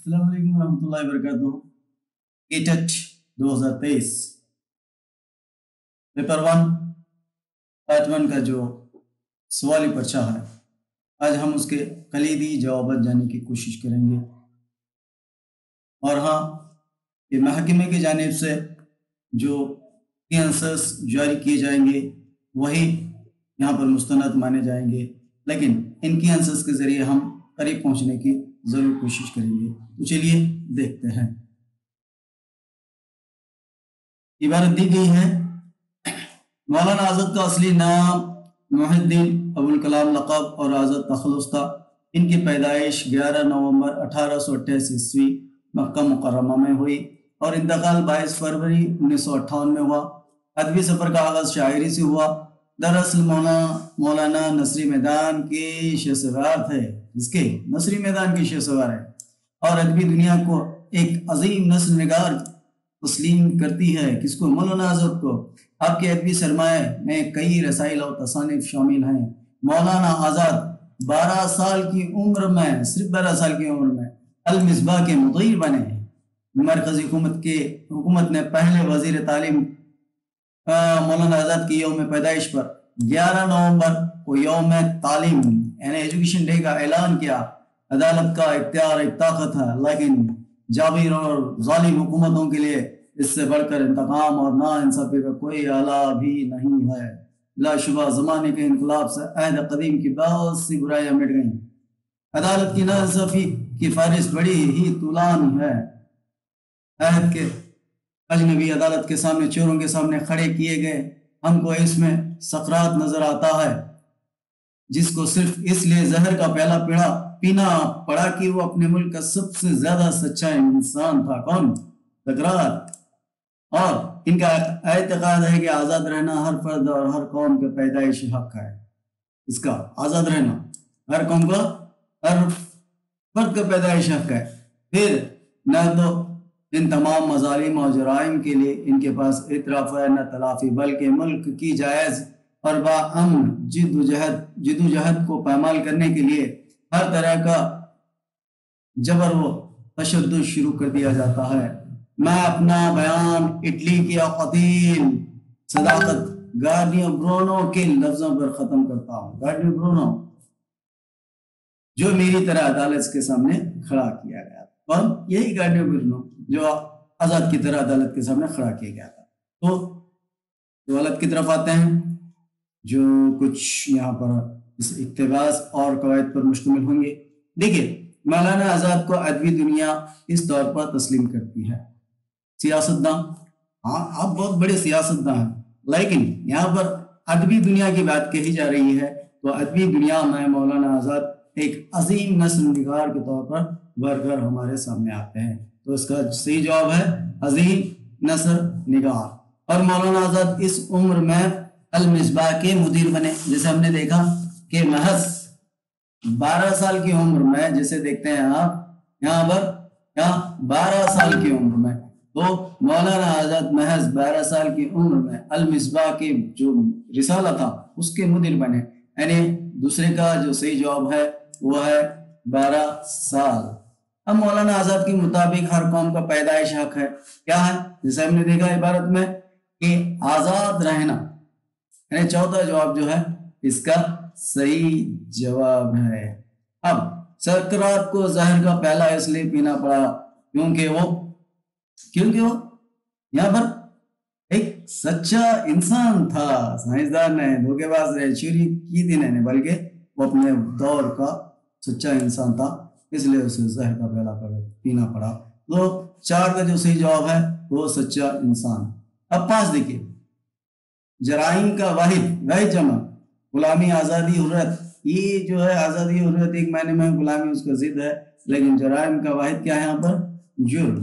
अस्सलाम वालेकुम रहमतुल्लाहि वबरकातुहू। ईटेट 2023 पेपर 1 पार्ट 1 का जो सवाली पर्चा है, आज हम उसके कलीदी जवाब जानने की कोशिश करेंगे। और हाँ, ये महकमे की जानिब से जो आंसर्स जारी किए जाएंगे वही यहाँ पर मुस्तनद माने जाएंगे, लेकिन इनकी आंसर्स के ज़रिए हम करीब पहुँचने की ज़रूर कोशिश करेंगे। तो चलिए देखते हैं। इबारत दी गई है, मौलाना आज़ाद का असली नाम मुहिद्दीन अबुल कलाम लक़ब और आज़ाद तख़ल्लुस था। इनकी पैदाइश 11 नवंबर 1828 ईस्वी मक्का मुकर्रमा में हुई और इंतकाल 22 फरवरी 1958 में हुआ। अदबी सफ़र का आगाज़ शायरी से हुआ। दरअसल मौलाना नसरी मैदान के शेसवार थे, जिसके नसरी मैदान के शेसवार है, और अदबी दुनिया को एक अजीम नस्र निगार तस्लीम करती है। किसको? मौलाना आज़ाद को। आपके अदबी सरमाए में कई रसाइल और तसानीफ शामिल हैं। मौलाना आज़ाद 12 साल की उम्र में, सिर्फ 12 साल की उम्र में अल मिसबाह के मुदीर बने। मरकज़ी हुकूमत ने पहले वज़ीर तालीम मौलाना आज़ाद की यौम पैदाइश पर 11 नवंबर को यौम तालीम यानी एजुकेशन डे का ऐलान किया। अदालत का इख्तियार एक ताकत है, लेकिन जाबिर और जालिम हुकूमतों के लिए इससे बढ़कर इंतकाम और नाइंसाफी का कोई आला भी नहीं है। बिलाशुबा ज़माने के इनकलाब से अहद कदीम की बहुत सी बुराइयां मिट गईं। अदालत की नाइंसाफी की फहरिस्त बड़ी ही तुलान है। अहद के अजनबी अदालत के सामने चोरों के सामने खड़े किए गए। हमको इसमें सकरात नजर आता है, जिसको सिर्फ इसलिए जहर का प्याला पीना पड़ा कि वो अपने मुल्क का सबसे ज्यादा सच्चा इंसान था। कौन? सकरात। और इनका एतकाद है कि आज़ाद रहना हर फर्द और हर कौम के पैदाइशी हक है। इसका आज़ाद रहना हर कौम का, हर फर्द का पैदाइशी हक है। फिर न तो इन तमाम मजालिम और जराइम के लिए इनके पास इतराफ़ है न तलाफ़ी, बल्कि मुल्क की जायज़ और बाअमन जिद्दोजहद को पामाल करने के लिए हर तरह का जबर व तशद्दुद शुरू कर दिया जाता है। मैं अपना बयान इटली की क़तील सदाकत गार्डियो ब्रूनो के लफ्ज़ों पर ख़त्म करता हूँ। गार्डियो ब्रूनो, जो मेरी तरह अदालत के सामने खड़ा किया गया था। और यही गार्डियो ब्रूनो जो आज़ाद की तरह अदालत के सामने खड़ा किया गया था। तो सवालत की तरफ आते हैं, जो कुछ यहाँ पर इस इक़्तिबास और कवायद पर मुश्तमिल होंगे। देखिए, मौलाना आज़ाद को अदबी दुनिया इस तौर पर तस्लीम करती है। सियासतदान, हाँ आप बहुत बड़े सियासतदान हैं, लेकिन यहाँ पर अदबी दुनिया की बात कही जा रही है तो अदबी दुनिया में मौलाना आज़ाद एक अजीम नस्र निगार के तौर पर भरकर हमारे सामने आते हैं। तो इसका सही जवाब है अजीम नस्र निगार। और मौलाना आज़ाद इस उम्र में अल मिसबाह के मुदीर बने। जैसे हमने देखा कि महज 12 साल की उम्र में, जैसे देखते हैं आप यहाँ पर 12 साल की उम्र में, तो मौलाना आज़ाद महज 12 साल की उम्र में अल मिसबाह के जो रिसाला था उसके मुदीर बने। यानी दूसरे का जो सही जवाब है वो है 12 साल। अब मौलाना आज़ाद के मुताबिक हर कौम का पैदाइश हक है। क्या है? जैसे हमने देखा इबारत में कि आज़ाद रहना, यानी चौथा जवाब जो है इसका सही जवाब है। अब सकरात को जहर का प्याला इसलिए पीना पड़ा क्योंकि वो यहाँ पर एक सच्चा इंसान था। साइंसदान ने धोखेबाज रहे, चोरी की थी नहीं, बल्कि वो अपने दौर का सच्चा इंसान था, इसलिए उसे जहर का प्याला पीना पड़ा। तो 4 का जो सही जवाब है वो सच्चा इंसान। अब 5 देखिए, जराइम का वाहिद जमा गुलामी आज़ादी हुर्रियत। ये जो है आज़ादी हुर्रियत एक मायने में गुलामी उसका जिद है, लेकिन जराइम का वाहिद क्या है यहाँ पर? जुर्म।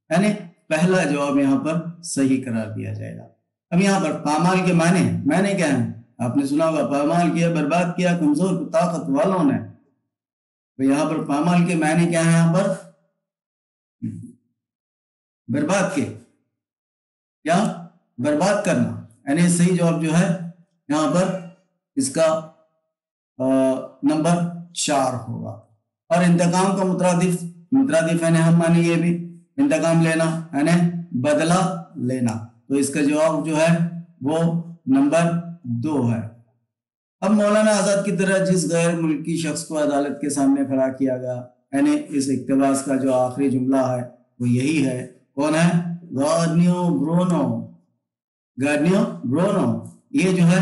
यानी पहला जवाब यहाँ पर सही करार दिया जाएगा। अब यहाँ पर पामाल के माने क्या है? आपने सुना होगा, पामाल किया, बर्बाद किया कमजोर को ताकत वालों ने। तो यहाँ पर पामाल के माने क्या है? यहाँ पर बर्बाद के, क्या? बर्बाद करना। यानी सही जवाब जो है यहाँ पर इसका नंबर 4 होगा। और इंतकाम का मुतरादिफ मुतरादिफ यानी हम माने ये भी, इंतकाम लेना यानी बदला लेना। तो इसका जवाब जो है वो नंबर 2 है। अब मौलाना आजाद की तरह जिस गैर मुल्की शख्स को अदालत के सामने खड़ा किया गया, यानी इस इक्तबास का जो आखिरी जुमला है वो यही है। कौन है? गार्नियो ब्रूनो। गार्नियो ब्रूनो। ये जो है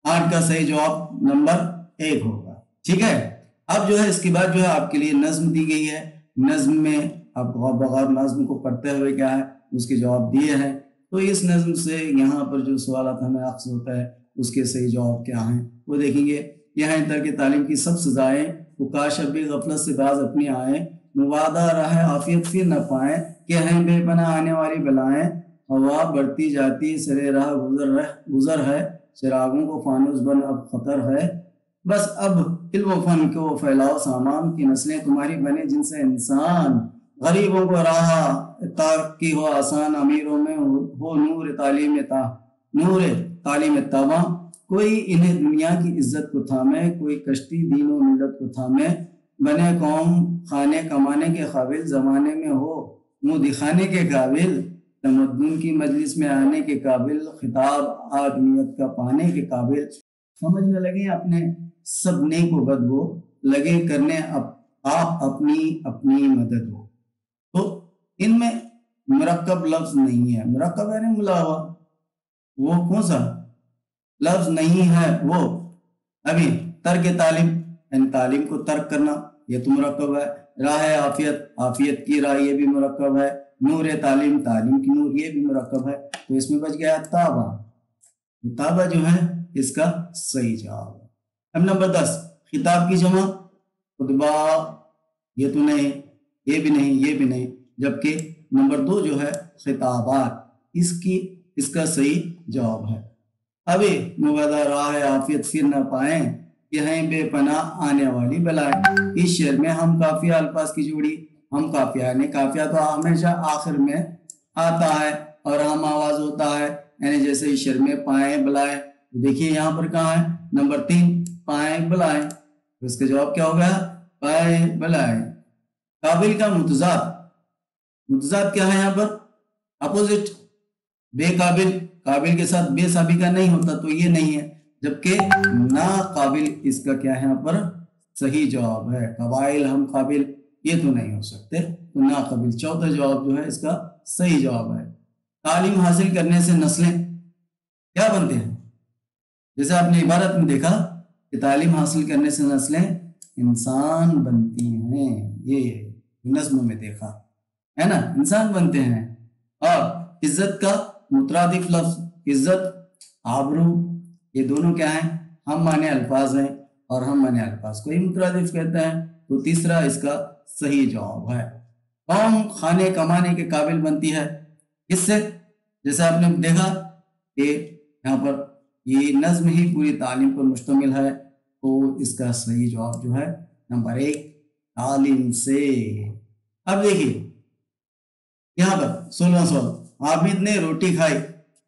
8 का सही जवाब नंबर 1 होगा। ठीक है, अब जो है इसके बाद जो है आपके लिए नज्म दी गई है। नज्म में आप बगैर नज्म को पढ़ते हुए क्या है उसके जवाब दिए हैं। तो इस नज्म से यहाँ पर जो सवाल हमें अक्सर होता है उसके सही जवाब क्या हैं वो देखेंगे। यहाँ तर्क तालीम की सब सजाएं, वो काश अभी गफलत से बाज अपनी आए, मुवादा राह आफियत फिर न पाए, कि हैं बेपना आने वाली बलाएं, हवा बढ़ती जाती सरे राह गुजर है, चिरागों को फानुस बन अब खतर है, बस अब इल्म फन को फैलाओ सामान, की नस्लें तुम्हारी बने जिनसे इंसान, गरीबों को राह तारकी हो आसान, अमीरों में हो नूर तालीम ताबा, कोई इन्हें दुनिया की इज्जत को थामे, कोई कश्ती दीनो मिल्लत को थामे, बने कौम खाने कमाने के काबिल, जमाने में हो मुँह दिखाने के काबिल, तमद्दुन की मजलिस में आने के काबिल, खिताब आदमियत का पाने के काबिल, समझने लगे अपने सब नेक व बद वो, लगे करने आप अपनी मदद हो। तो इनमें मुरक्कब लफ्ज नहीं है। मुरक्कब यानी मुलावा, वो कौन सा लफ्ज नहीं है वो। अभी तर्क तालीम यानी तालीम को तर्क करना, ये तो मुरक्कब है। राह आफियत की राह, ये भी मुरक्कब है। नूर तालीम की नूर, ये भी मुरक्कब है। तो इसमें बच गया ताबा जो है इसका सही जवाब है। अब नंबर 10, खिताब की जमा खुतबा, ये तो नहीं, ये भी नहीं, ये भी नहीं। जबकि नंबर 2 जो है खिताबात, इसका सही जवाब है। अभी मुबदा राह आफियत फिर न पाए, यहीं बेपना आने वाली बलाएं। इस शेर में हम काफिया अल्फाज की जोड़ी, हम काफिया यानी काफिया तो हमेशा आखिर में आता है और हम आवाज होता है, यानी जैसे इस शेर में पाए बलाए, तो देखिए यहाँ पर कहाँ है नंबर 3 पाए बलाए, तो इसका जवाब क्या होगा? पाए बलाए। काबिल का मुतजाद क्या है यहाँ पर? अपोजिट। बेकाबिल, काबिल के साथ बेसाबिका नहीं होता तो ये नहीं है। जबकि ना काबिल इसका क्या है यहाँ पर सही जवाब है। कबाइल हम काबिल ये तो नहीं हो सकते, तो ना काबिल चौथा जवाब जो है इसका सही जवाब है। तालीम हासिल करने से नस्लें क्या बनते हैं? जैसे आपने इबारत में देखा कि तालीम हासिल करने से नस्लें इंसान बनती हैं, ये नज्म में देखा है ना, इंसान बनते हैं। और इज्जत का मुतरादिफ लफ्ज इज्जत, आबरू, ये दोनों क्या हैं? हम माने अल्फाज हैं और हम माने अल्फाज को ही मुतरादिफ कहते हैं। तो तीसरा इसका सही जवाब है। कौम खाने कमाने के काबिल बनती है इससे, जैसे आपने देखा कि यहाँ पर ये नज्म ही पूरी तालीम पर मुश्तमिल है, तो इसका सही जवाब जो है नंबर 1 तालीम से। अब देखिए यहाँ पर 16वां सवाल, आबिद ने रोटी खाई,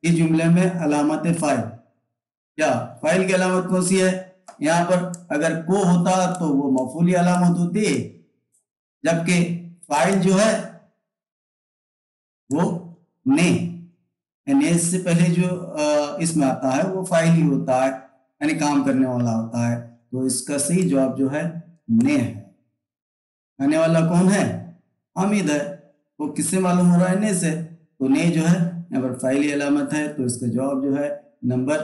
इस जुमले में अलामत फाइल, क्या फाइल की अलामत कौन सी है? यहाँ पर अगर को होता तो वो मफूली अलामत होती, जबकि फाइल जो है वो ने से पहले जो इसमें आता है वो फाइल ही होता है, यानी काम करने वाला होता है। तो इसका सही जवाब जो है ने है। आने वाला कौन है? हामिद है। वो किससे मालूम हो रहा है? ने से। तो ने जो है यहाँ पर फाइली अलामत है, तो इसका जवाब जो है नंबर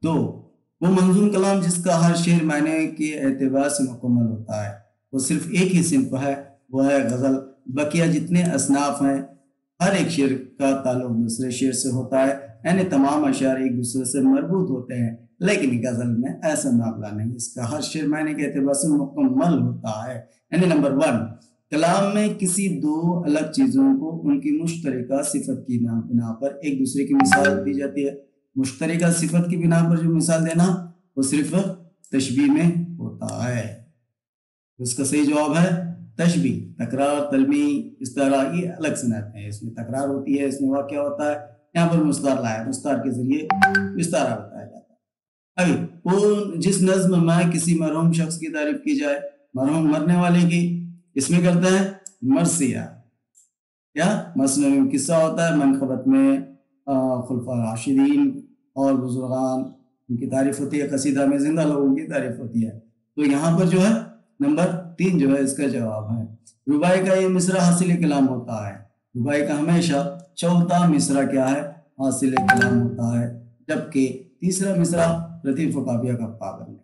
2। वो मंजूम कलाम जिसका हर शेर मायने के एतबार से मुकम्मल होता है, वो सिर्फ एक ही सिंफ है, वो है गज़ल। बकिया जितने असनाफ हैं हर एक शेर का ताल्लुक दूसरे शेर से होता है, यानी तमाम अशार एक दूसरे से मरबूत होते हैं, लेकिन गज़ल में ऐसा मामला नहीं, इसका हर शेर मायने के एतबार से मुकम्मल होता है। यानी नंबर 1, कलाम में किसी दो अलग चीज़ों को उनकी मुश्तरका सिफत की बिना पर एक दूसरे की मिसाल दी जाती है। मुश्तरका सिफत की बिना पर जो मिसाल देना वो सिर्फ तशबीह में होता है। उसका सही जवाब है तशबीह। तकरार, तलमी, इस्तारा ये अलग सनत है, इसमें तकरार होती है, इसमें वाक़या होता है। यहाँ पर मुस्तार लाया, मुस्तार के जरिए इस्तारा बताया जाता है। अभी जिस नज्म में किसी मरहूम शख्स की तारीफ की जाए, मरहूम मरने वाले की, इसमें करते हैं मरसिया। क्या मसनद में किस्सा होता है, मनक़बत में खुलफा राशिदीन और बुजुर्गान, उनकी तारीफ होती है, कसीदा में जिंदा लोगों की तारीफ होती है। तो यहाँ पर जो है नंबर 3 जो है इसका जवाब है। रुबाई का ये मिसरा हासिल कलाम होता है। रुबाई का हमेशा चौथा मिसरा क्या है, हासिल कलाम होता है, जबकि तीसरा मिसरा लतीफ व काफिया का पाबंद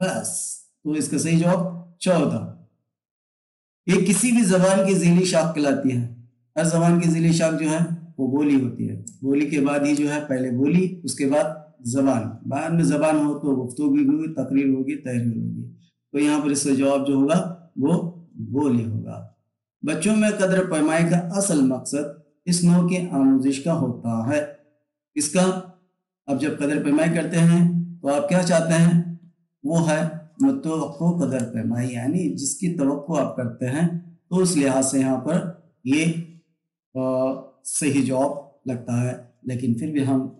है। बस, तो इसका सही जवाब 14। ये किसी भी जबान की ज़ीली शाख कहलाती है। हर जबान की ज़ीली शाख जो है वो बोली होती है। बोली के बाद ही जो है, पहले बोली उसके बाद जबान, बाद में जबान हो तो गुफ्तगू होगी, तकरीर होगी, तहरीर होगी। तो यहाँ पर इसका जवाब जो होगा वो बोली होगा। बच्चों में कदर पैमाई का असल मकसद इस नौ की आमोजिश का होता है। इसका, अब जब कदर पैमाई करते हैं तो आप क्या चाहते हैं, वो है मुतवक्को कदर पैमाई, यानी जिसकी तवक्को आप करते हैं। तो उस लिहाज से यहाँ पर ये सही जवाब लगता है। लेकिन फिर भी हम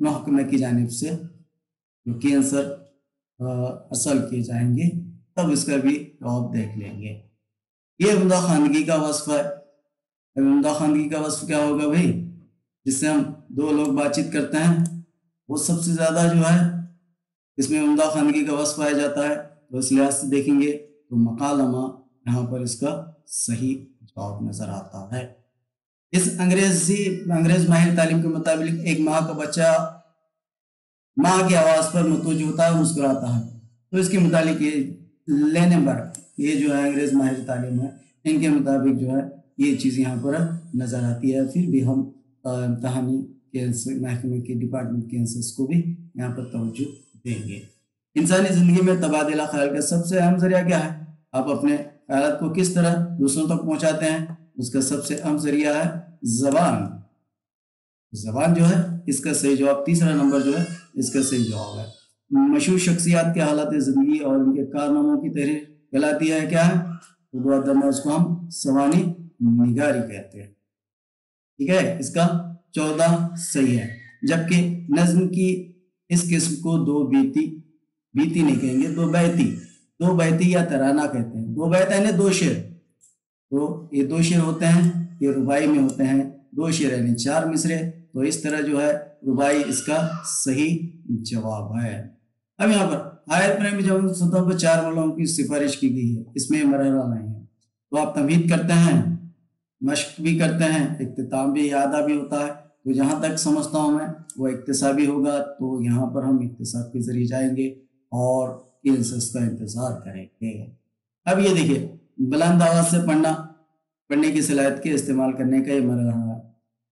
महकमे की जानिब से जो कि आंसर असल किए जाएंगे, तब इसका भी जवाब देख लेंगे। ये उम्दा खानगी का वस्फ है। उम्दा खानगी का वस्फ क्या होगा भाई, जिससे हम दो लोग बातचीत करते हैं, वो सबसे ज़्यादा जो है इसमें उम्दा खानगी का वस्फ पाया जाता है। तो इस लिहाज से देखेंगे तो मकालमा यहाँ पर इसका सही जवाब नजर आता है। इस अंग्रेज माहिर तालीम के मुताबिक एक माँ का बच्चा माँ की आवाज़ पर मुतवज्जो होता है, मुस्कुराता है। तो इसके मुताबिक ये लेनेबर्ग, ये जो है अंग्रेज माहिर तालीम है, इनके मुताबिक जो है ये चीज़ यहाँ पर नज़र आती है। फिर भी हम इम्तहानी के महकमे के डिपार्टमेंट के आंसर्स को भी यहाँ पर तवज्जो देंगे। इंसानी ज़िंदगी में तबादला ख्याल का सबसे अहम जरिया क्या है, आप अपने ख्याल को किस तरह दूसरों तक पहुँचाते हैं, उसका सबसे अहम जरिया है ज़बान। ज़बान जो है इसका सही जवाब, तीसरा नंबर जो है इसका सही जवाब है। मशहूर शख्सियात के हालात ज़िंदगी और उनके कारनामों की तहरीर कहलाती है क्या है, उर्दू अदब में उसको हम सवानी निगारी कहते हैं। ठीक है, इसका 14 सही है। जबकि नज्म की इस किस्म को दो बीती नहीं कहेंगे, दो बैती या तराना कहते हैं। दो बैत यानी दो शेर, तो ये दो शेर होते हैं, ये रुबाई में होते हैं। दो शेर यानी 4 मिसरे। तो इस तरह जो है रुबाई इसका सही जवाब है। अब यहाँ पर आयत में जब सतह पर 4 मरहलों की सिफारिश की गई है, इसमें मरहला नहीं है। तो आप तमहीद करते हैं, मश्क भी करते हैं, इख्तिताम भी, यादा भी होता है। तो जहाँ तक समझता हूँ मैं वो इक्तिसाबी होगा। तो यहाँ पर हम इक्तिसाब के जरिए जाएंगे और आंसर्स का इंतजार करेंगे। अब ये देखिए, बुलंद आवाज से पढ़ने की सलाहियत के इस्तेमाल करने का ये मरहला है।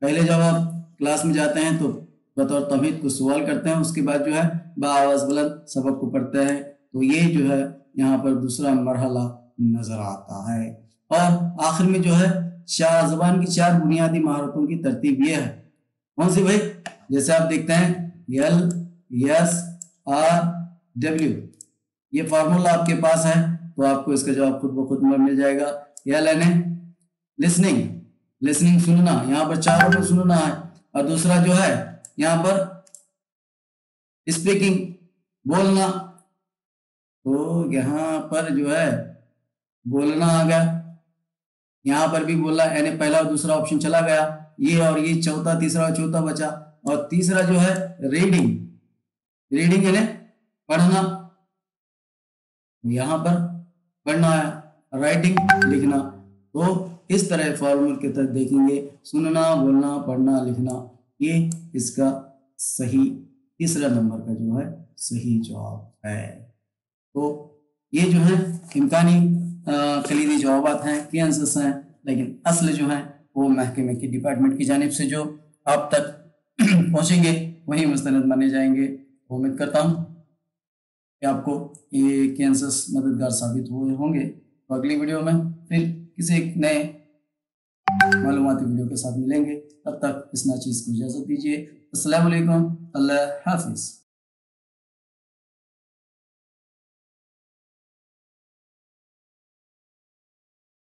पहले जब आप क्लास में जाते हैं तो बतौर तमहीद को सवाल करते हैं, उसके बाद जो है बाआवाज़ बुलंद सबक को पढ़ते हैं। तो ये जो है यहाँ पर दूसरा मरहला नजर आता है। और आखिर में जो है ज़बान की 4 बुनियादी महारतों की तरतीब ये है। कौन सी भाई, जैसे आप देखते हैं LSRW, ये फार्मूला आपके पास है, तो आपको इसका जवाब खुद ब खुद मिल जाएगा। L यानी लिसनिंग सुनना, यहाँ पर 4 को सुनना है। और दूसरा जो है यहाँ पर स्पीकिंग बोलना, तो यहाँ पर जो है बोलना आ गया, यहाँ पर भी बोला, यानी पहला और दूसरा ऑप्शन चला गया, ये और ये चौथा, तीसरा और चौथा बचा। और तीसरा जो है रीडिंग यानी पढ़ना, यहाँ पर पढ़ना है, राइटिंग लिखना। तो इस तरह फॉर्मूले के तहत देखेंगे, सुनना, बोलना, पढ़ना, लिखना, ये इसका सही तीसरा नंबर का जो है सही जवाब है। तो ये जो है इम्कानी कलीदी जवाबात हैं, की आंसर्स हैं, लेकिन असल जो है वो महकमे की डिपार्टमेंट की जानिब से जो आप तक पहुंचेंगे वही मुस्तनद माने जाएंगे। उम्मीद करता हूँ कि आपको ये आंसर्स मददगार साबित हुए होंगे। तो अगली वीडियो में फिर किसी एक नए मालूमाती वीडियो के साथ मिलेंगे। तब तक इस नई चीज़ को इजाज़त दीजिए। अस्सलाम वालेकुम, अल्लाह हाफिज़।